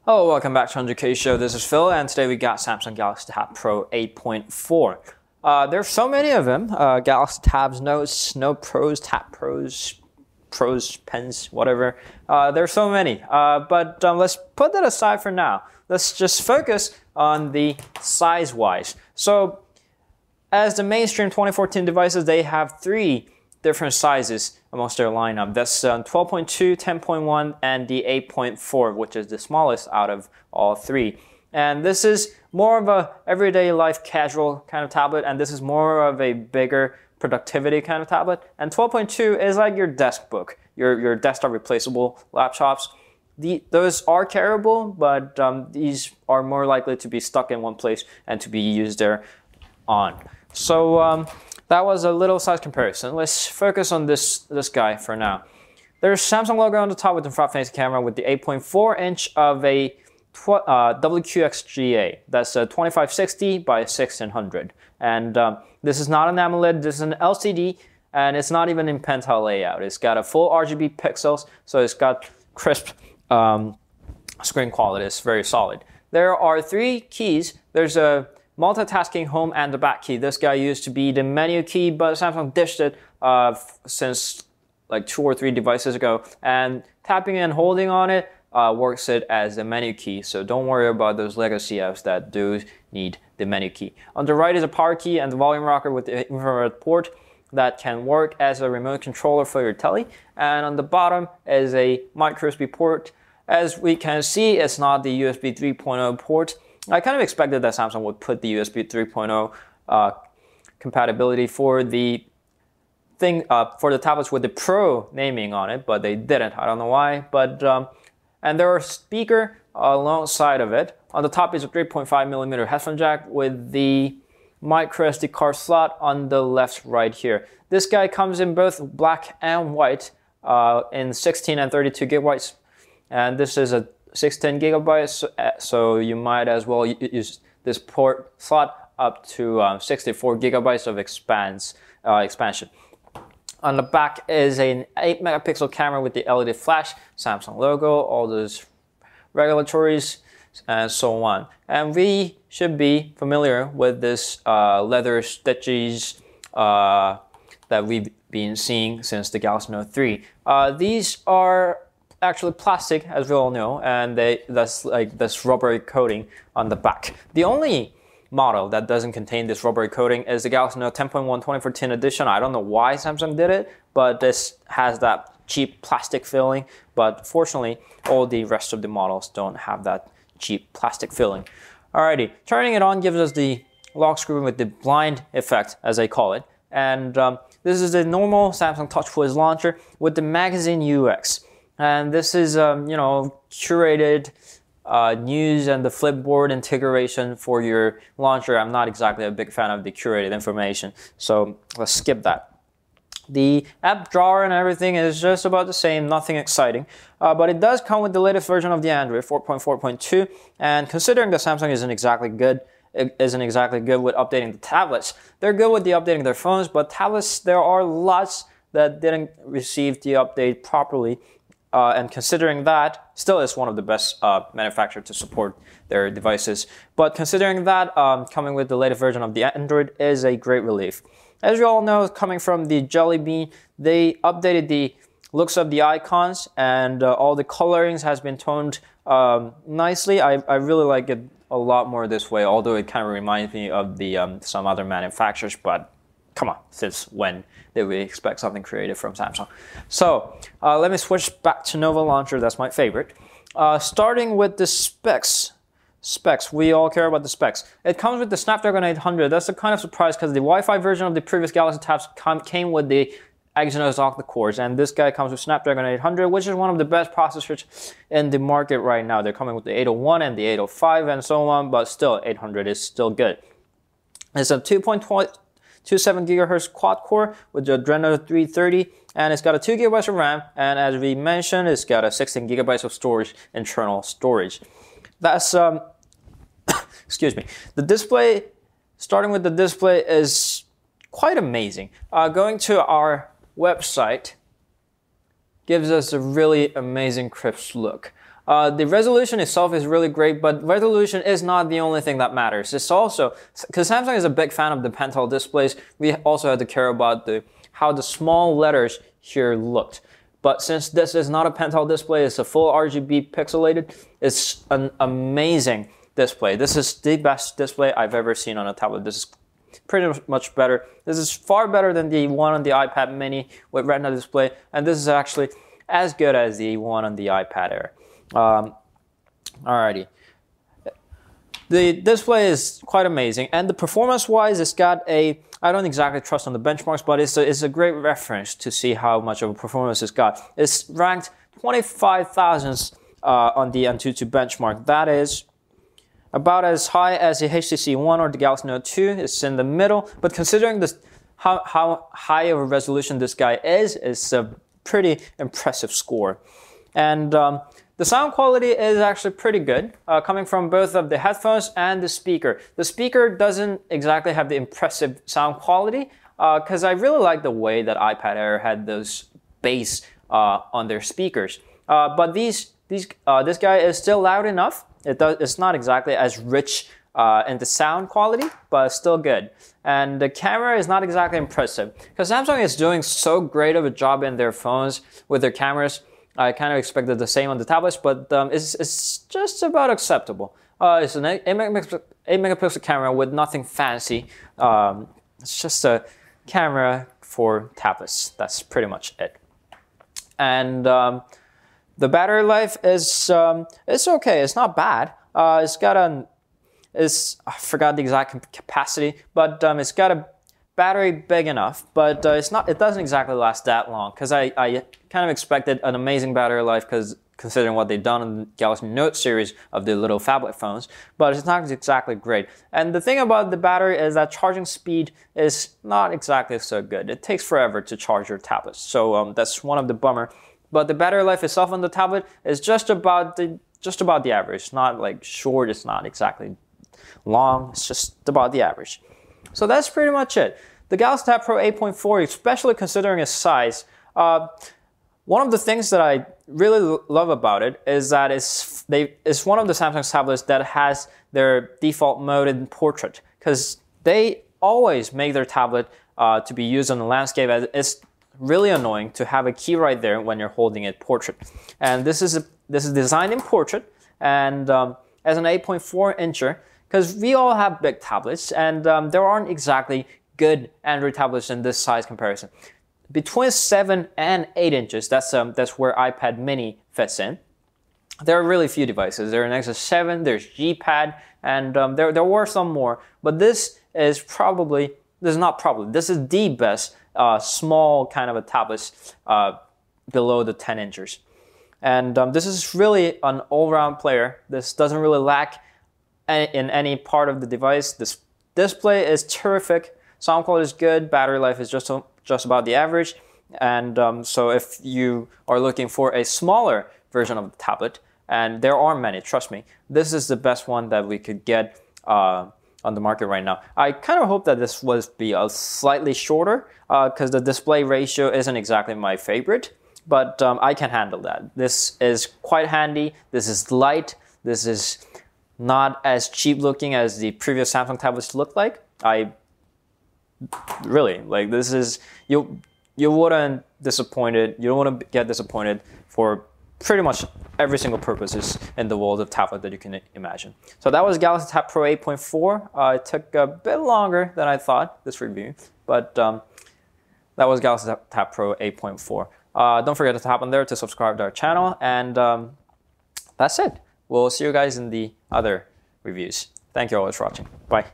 Hello, welcome back to underKG Show. This is Phil, and today we got Samsung Galaxy Tab Pro 8.4. There's so many of them. Galaxy Tabs, Notes, Note Pros, Tab Pros, Pens, whatever. There's so many. But let's put that aside for now. Let's just focus on the size-wise. So, as the mainstream 2014 devices, they have three different sizes amongst their lineup. That's 12.2, 10.1, and the 8.4, which is the smallest out of all three. And this is more of a everyday life casual kind of tablet, and this is more of a bigger productivity kind of tablet. And 12.2 is like your desk book, your desktop replaceable laptops. Those are carryable, but these are more likely to be stuck in one place and to be used there on. So that was a little size comparison. Let's focus on this guy for now. There's Samsung logo on the top with the front-facing camera with the 8.4 inch of a WQXGA. That's a 2560 by 1600. And this is not an AMOLED, this is an LCD, and it's not even in Pentel layout. It's got a full RGB pixels, so it's got crisp screen quality. It's very solid. There are three keys. There's a multitasking home and the back key. This guy used to be the menu key, but Samsung ditched it since like 2 or 3 devices ago. And tapping and holding on it works it as the menu key. So don't worry about those legacy apps that do need the menu key. On the right is a power key and the volume rocker with the infrared port that can work as a remote controller for your telly. And on the bottom is a micro USB port. As we can see, it's not the USB 3.0 port. I kind of expected that Samsung would put the USB 3.0 compatibility for the tablets with the Pro naming on it, but they didn't. I don't know why. But and there are speaker alongside of it. On the top is a 3.5mm headphone jack with the micro SD card slot on the left right here. This guy comes in both black and white in 16 and 32 gigabytes, and this is a 16 gigabytes, so you might as well use this port slot up to 64 gigabytes of expansion. On the back is an 8 megapixel camera with the LED flash, Samsung logo, all those regulatories, and so on. And we should be familiar with this leather stitches that we've been seeing since the Galaxy Note 3. These are actually plastic, as we all know, and that's like this rubbery coating on the back. The only model that doesn't contain this rubbery coating is the Galaxy Note 10.1 2014 edition. I don't know why Samsung did it, but this has that cheap plastic feeling. But fortunately, all the rest of the models don't have that cheap plastic feeling. Alrighty, turning it on gives us the lock screen with the blind effect, as I call it. And this is a normal Samsung TouchWiz launcher with the magazine UX. And this is, curated news and the Flipboard integration for your launcher. I'm not exactly a big fan of the curated information, so let's skip that. The app drawer and everything is just about the same, nothing exciting. But it does come with the latest version of the Android, 4.4.2. And considering that Samsung isn't exactly good with updating the tablets, they're good with the updating their phones, but tablets, there are lots that didn't receive the update properly. And considering that, still is one of the best manufacturers to support their devices. But considering that, coming with the latest version of the Android is a great relief. As you all know, coming from the Jelly Bean, they updated the looks of the icons, and all the colorings has been toned nicely. I really like it a lot more this way, although it kind of reminds me of the some other manufacturers, but come on, since when did we expect something creative from Samsung? So let me switch back to Nova Launcher, that's my favorite. Starting with the specs, we all care about the specs. It comes with the Snapdragon 800. That's a kind of surprise because the Wi-Fi version of the previous Galaxy Tabs came with the Exynos octa-cores, and this guy comes with Snapdragon 800, which is one of the best processors in the market right now. They're coming with the 801 and the 805 and so on, but still 800 is still good. It's a 2.27 GHz quad core with the Adreno 330, and it's got a 2 GB of RAM, and as we mentioned, it's got a 16 GB of storage, internal storage. That's excuse me. The display, starting with the display, is quite amazing. Going to our website gives us a really amazing crisp look. The resolution itself is really great, but resolution is not the only thing that matters. It's also, because Samsung is a big fan of the pen-tile displays, we also had to care about how the small letters here looked. But since this is not a pen-tile display, it's a full RGB pixelated, it's an amazing display. This is the best display I've ever seen on a tablet. This is pretty much better. This is far better than the one on the iPad mini with Retina display, and this is actually as good as the one on the iPad Air. Alrighty. The display is quite amazing, and the performance-wise, it's got a, I don't exactly trust on the benchmarks, but it's a great reference to see how much of a performance it's got. It's ranked 25,000th on the Antutu benchmark. That is about as high as the HTC One or the Galaxy Note 2. It's in the middle, but considering this, how high of a resolution this guy is, it's a pretty impressive score. And the sound quality is actually pretty good, coming from both of the headphones and the speaker. The speaker doesn't exactly have the impressive sound quality, because I really like the way that iPad Air had those bass on their speakers. But this guy is still loud enough. It's not exactly as rich in the sound quality, but it's still good. And the camera is not exactly impressive, because Samsung is doing so great of a job in their phones with their cameras. I kind of expected the same on the tablets, but it's just about acceptable. It's an 8 megapixel camera with nothing fancy. It's just a camera for tablets. That's pretty much it. And the battery life is it's okay. It's not bad. It's got I forgot the exact capacity, but it's got a battery big enough, but it doesn't exactly last that long, because I kind of expected an amazing battery life, because considering what they've done in the Galaxy Note series of the little phablet phones, but it's not exactly great. And the thing about the battery is that charging speed is not exactly so good. It takes forever to charge your tablet, so that's one of the bummer. But the battery life itself on the tablet is just about the average. It's not like short, it's not exactly long, it's just about the average. So that's pretty much it. The Galaxy Tab Pro 8.4, especially considering its size, one of the things that I really love about it is that it's one of the Samsung tablets that has their default mode in portrait, because they always make their tablet to be used on the landscape. It's really annoying to have a key right there when you're holding it portrait. And this is designed in portrait, and as an 8.4 incher, because we all have big tablets, and there aren't exactly good Android tablets in this size comparison. Between 7 and 8 inches, that's where iPad mini fits in. There are really few devices. There are Nexus 7, there's G-Pad, and there were some more. But this is this is the best small kind of a tablet below the 10 inches. And this is really an all-round player. This doesn't really lack in any part of the device. This display is terrific. Sound quality is good. Battery life is just about the average. And so if you are looking for a smaller version of the tablet, and there are many, trust me, this is the best one that we could get on the market right now. I kind of hope that this would be a slightly shorter, because the display ratio isn't exactly my favorite, but I can handle that. This is quite handy. This is light. This is not as cheap looking as the previous Samsung tablets looked like. Really, like, this is, you wouldn't disappointed. You don't want to get disappointed for pretty much every single purposes in the world of tablet that you can imagine. So that was Galaxy Tab Pro 8.4. It took a bit longer than I thought, this review, but that was Galaxy Tab Pro 8.4. Don't forget to tap on there to subscribe to our channel, and that's it. We'll see you guys in the other reviews. Thank you all for watching. Bye.